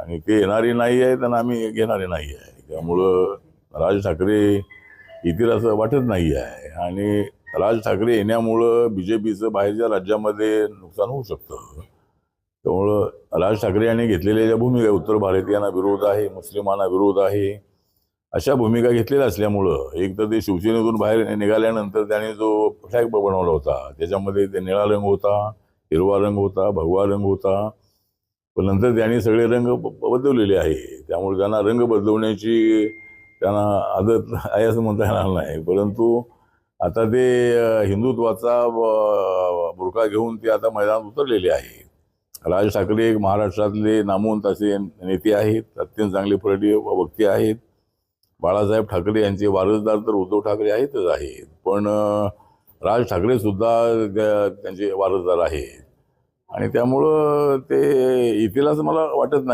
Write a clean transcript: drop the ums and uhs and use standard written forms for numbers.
आणि ते येणारे नाही आहेत आणि आम्ही घेणारे नाही आहे. त्यामुळं राज ठाकरे येतील असं वाटत नाही आहे. आणि राज ठाकरे येण्यामुळं बीजेपीचं बाहेरच्या राज्यामध्ये नुकसान होऊ शकतं. त्यामुळं राज ठाकरे यांनी घेतलेल्या ज्या भूमिका, उत्तर भारतीयांना विरोध आहे, मुस्लिमांना विरोध आहे, अशा भूमिका घेतलेल्या असल्यामुळं एक तर ते शिवसेनेतून बाहेर निघाल्यानंतर त्याने जो फ्लॅग बनवला होता त्याच्यामध्ये ते निळा रंग होता, हिरवा रंग होता, भगवा रंग होता. पण नंतर त्यांनी सगळे रंग बदललेले आहे. त्यामुळे त्यांना रंग बदलवण्याची त्यांना आदत आहे असं म्हणता येणार नाही. परंतु आता ते हिंदुत्वाचा बुरखा घेऊन ते आता मैदानात उतरलेले आहे. राज ठाकरे एक महाराष्ट्रातले नामवंत असे नेते आहेत, अत्यंत चांगले पराक्रमी वक्ते आहेत. बाळासाहेब ठाकरे यांचे वारसदार तर उद्धव ठाकरे आहेतच आहेत, पण राज ठाकरे सुद्धा त्यांचे वारसदार आहेत. आणि त्यामुळं ते येतील असं मला वाटत नाही.